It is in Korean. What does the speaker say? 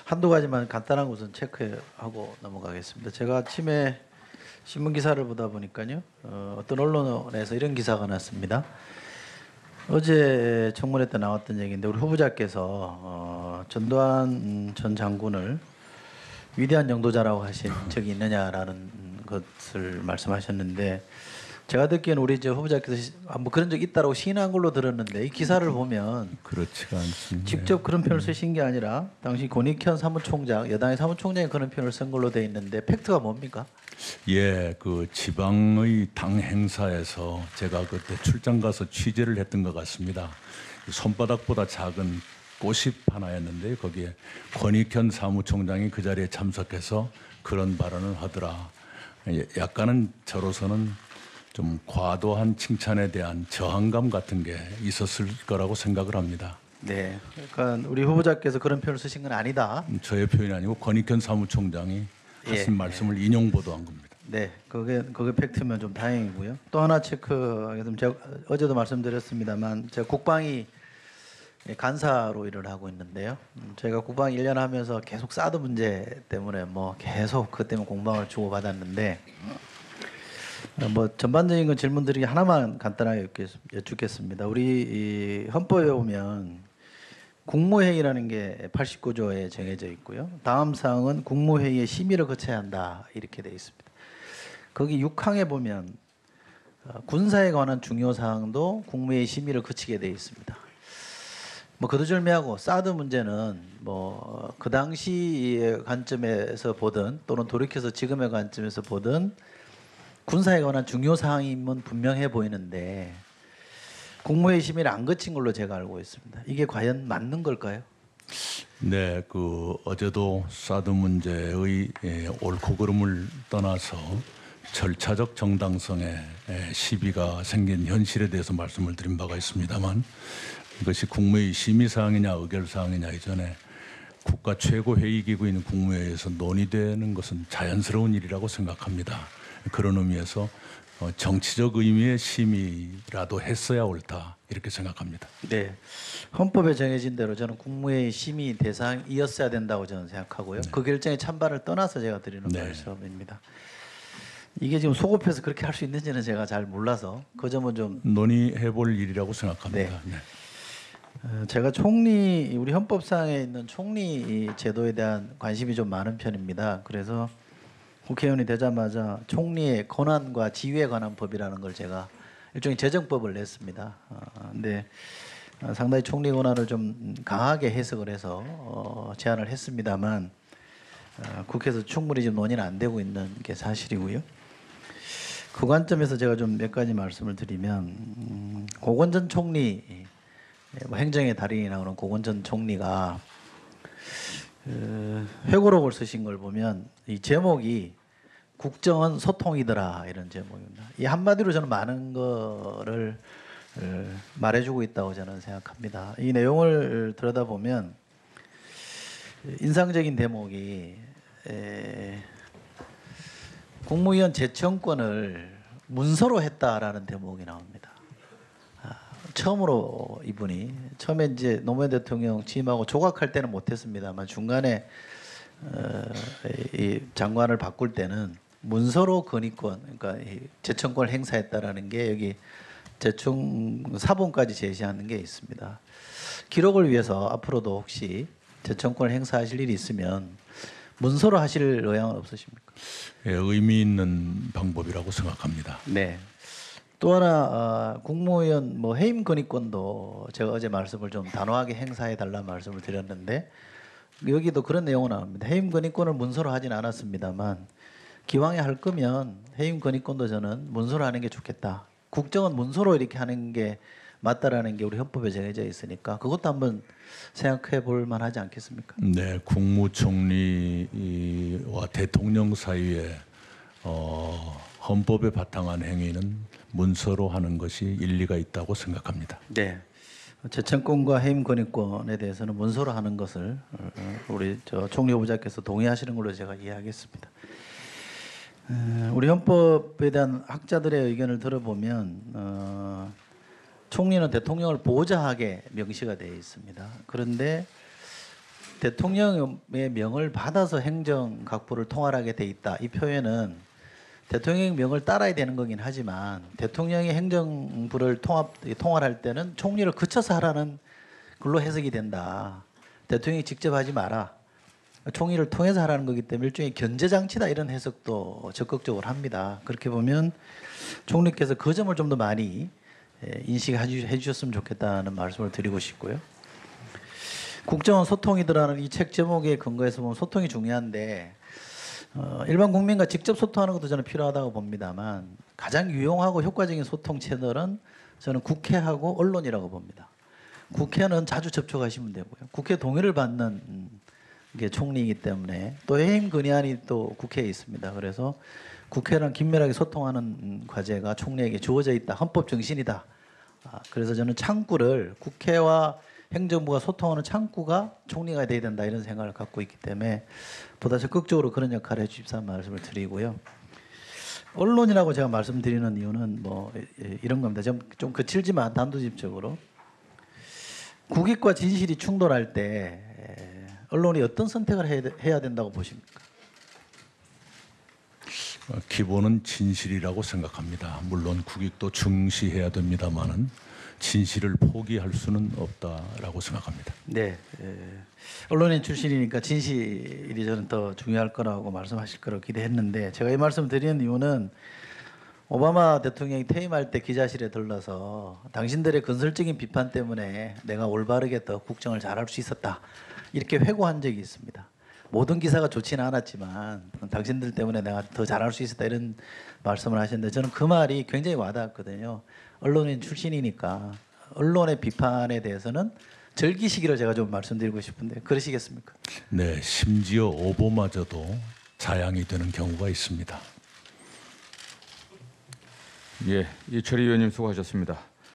한두 가지만 간단한 것은 체크하고 넘어가겠습니다. 제가 아침에 신문 기사를 보다 보니까요, 어떤 언론에서 이런 기사가 났습니다. 어제 청문회 때 나왔던 얘기인데 우리 후보자께서 전두환 전 장군을 위대한 영도자라고 하신 적이 있느냐라는 것을 말씀하셨는데, 제가 듣기에는 우리 저 후보자께서 뭐 그런 적 있다라고 시인한 걸로 들었는데, 이 기사를 보면 그렇지가 않습니다. 직접 그런 표현을 쓰신 게 아니라 당시 권익현 사무총장, 여당의 사무총장이 그런 표현을 쓴 걸로 돼 있는데, 팩트가 뭡니까? 예, 그 지방의 당 행사에서 제가 그때 출장 가서 취재를 했던 것 같습니다. 손바닥보다 작은 꽃잎 하나였는데 거기에 권익현 사무총장이 그 자리에 참석해서 그런 발언을 하더라. 약간은 저로서는 좀 과도한 칭찬에 대한 저항감 같은 게 있었을 거라고 생각을 합니다. 네, 그러니까 우리 후보자께서 그런 표현을 쓰신 건 아니다. 저의 표현이 아니고 권익현 사무총장이 하신 예, 말씀을 인용 보도한 겁니다. 네, 그게 팩트면 좀 다행이고요. 또 하나 체크하겠습니다. 제가 어제도 말씀드렸습니다만, 제가 국방위 간사로 일을 하고 있는데요. 제가 국방 1년 하면서 계속 사드 문제 때문에 뭐 계속 그 때문에 공방을 주고 받았는데, 뭐 전반적인 건 질문 드리기 하나만 간단하게 여쭙겠습니다. 우리 이 헌법에 보면 국무회의라는 게 89조에 정해져 있고요. 다음 사항은 국무회의의 심의를 거쳐야 한다 이렇게 돼 있습니다. 거기 6항에 보면 군사에 관한 중요 사항도 국무회의 심의를 거치게 돼 있습니다. 뭐 거두절미하고 사드 문제는 뭐 그 당시의 관점에서 보든 또는 돌이켜서 지금의 관점에서 보든 군사에 관한 중요 사항이면 분명해 보이는데, 국무회의 심의를 안 거친 걸로 제가 알고 있습니다. 이게 과연 맞는 걸까요? 네, 그 어제도 사드 문제의 옳고 그름을 떠나서 절차적 정당성에 시비가 생긴 현실에 대해서 말씀을 드린 바가 있습니다만, 이것이 국무회의 심의 사항이냐 의결 사항이냐 이전에 국가 최고회의기구인 국무회의에서 논의되는 것은 자연스러운 일이라고 생각합니다. 그런 의미에서 정치적 의미의 심의라도 했어야 옳다 이렇게 생각합니다. 네, 헌법에 정해진 대로 저는 국무회의 심의 대상이었어야 된다고 저는 생각하고요. 그 결정의 찬반을 떠나서 제가 드리는 말씀입니다. 이게 지금 소급해서 그렇게 할 수 있는지는 제가 잘 몰라서 그 점은 좀 논의해볼 일이라고 생각합니다. 네. 제가 총리, 우리 헌법상에 있는 총리 제도에 대한 관심이 좀 많은 편입니다. 그래서 국회의원이 되자마자 총리의 권한과 지위에 관한 법이라는 걸 제가 일종의 제정법을 냈습니다. 근데 상당히 총리 권한을 좀 강하게 해석을 해서 제안을 했습니다만, 국회에서 충분히 지금 논의는 안 되고 있는 게 사실이고요. 그 관점에서 제가 좀 몇 가지 말씀을 드리면, 고건 전 총리, 뭐 행정의 달인이 나오는 고건 전 총리가 회고록을 쓰신 걸 보면 이 제목이 국정은 소통이더라 이런 제목입니다. 이 한마디로 저는 많은 거를 말해주고 있다고 저는 생각합니다. 이 내용을 들여다보면 인상적인 대목이 국무위원 제청권을 문서로 했다라는 대목이 나옵니다. 처음으로 이분이 처음에 이제 노무현 대통령 취임하고 조각할 때는 못했습니다만 중간에 이 장관을 바꿀 때는 문서로 건의권, 그러니까 제청권을 행사했다라는 게 여기 제청 사본까지 제시하는 게 있습니다. 기록을 위해서 앞으로도 혹시 제청권을 행사하실 일이 있으면 문서로 하실 의향은 없으십니까? 예, 의미 있는 방법이라고 생각합니다. 네. 또 하나 국무위원 뭐 해임 건의권도 제가 어제 말씀을 좀 단호하게 행사해 달라 말씀을 드렸는데, 여기도 그런 내용은 나옵니다. 해임 건의권을 문서로 하진 않았습니다만 기왕에 할 거면 해임 건의권도 저는 문서로 하는 게 좋겠다. 국정은 문서로 이렇게 하는 게 맞다라는 게 우리 헌법에 정해져 있으니까 그것도 한번 생각해 볼 만하지 않겠습니까? 네, 국무총리와 대통령 사이에 헌법에 바탕한 행위는 문서로 하는 것이 일리가 있다고 생각합니다. 네. 재청권과 해임 건의권에 대해서는 문서로 하는 것을 우리 총리 후보자께서 동의하시는 걸로 제가 이해하겠습니다. 우리 헌법에 대한 학자들의 의견을 들어보면 총리는 대통령을 보좌하게 명시가 되어 있습니다. 그런데 대통령의 명을 받아서 행정각부를 통할하게 돼 있다. 이 표현은 대통령의 명을 따라야 되는 거긴 하지만 대통령이 행정부를 통할할 때는 총리를 거쳐서 하라는 걸로 해석이 된다. 대통령이 직접 하지 마라. 총리를 통해서 하라는 거기 때문에 일종의 견제장치다 이런 해석도 적극적으로 합니다. 그렇게 보면 총리께서 그 점을 좀 더 많이 인식해 주셨으면 좋겠다는 말씀을 드리고 싶고요. 국정원 소통이더라는 이 책 제목에 근거해서 보면 소통이 중요한데 일반 국민과 직접 소통하는 것도 저는 필요하다고 봅니다만 가장 유용하고 효과적인 소통 채널은 저는 국회하고 언론이라고 봅니다. 국회는 자주 접촉하시면 되고요. 국회 동의를 받는 게 총리이기 때문에 또 해임 건의안이 또 국회에 있습니다. 그래서 국회랑 긴밀하게 소통하는 과제가 총리에게 주어져 있다. 헌법 정신이다. 그래서 저는 창구를 국회와 행정부가 소통하는 창구가 총리가 돼야 된다 이런 생각을 갖고 있기 때문에 보다 적극적으로 그런 역할을 해주십사는 말씀을 드리고요. 언론이라고 제가 말씀드리는 이유는 뭐 이런 겁니다. 좀 거칠지만 단도직입적으로 국익과 진실이 충돌할 때 언론이 어떤 선택을 해야 된다고 보십니까? 기본은 진실이라고 생각합니다. 물론 국익도 중시해야 됩니다만은 진실을 포기할 수는 없다라고 생각합니다. 네, 언론인 출신이니까 진실이 저는 더 중요할 거라고 말씀하실 거라고 기대했는데 제가 이 말씀 드리는 이유는 오바마 대통령이 퇴임할 때 기자실에 들러서 당신들의 건설적인 비판 때문에 내가 올바르게 더 국정을 잘할 수 있었다 이렇게 회고한 적이 있습니다. 모든 기사가 좋지는 않았지만 당신들 때문에 내가 더 잘할 수 있었다 이런 말씀을 하셨는데 저는 그 말이 굉장히 와닿았거든요. 언론인 출신이니까 언론의 비판에 대해서는 즐기시기를 제가 좀 말씀드리고 싶은데 그러시겠습니까? 네, 심지어 오보마저도 자양이 되는 경우가 있습니다. 예, 이철희 의원님 수고하셨습니다.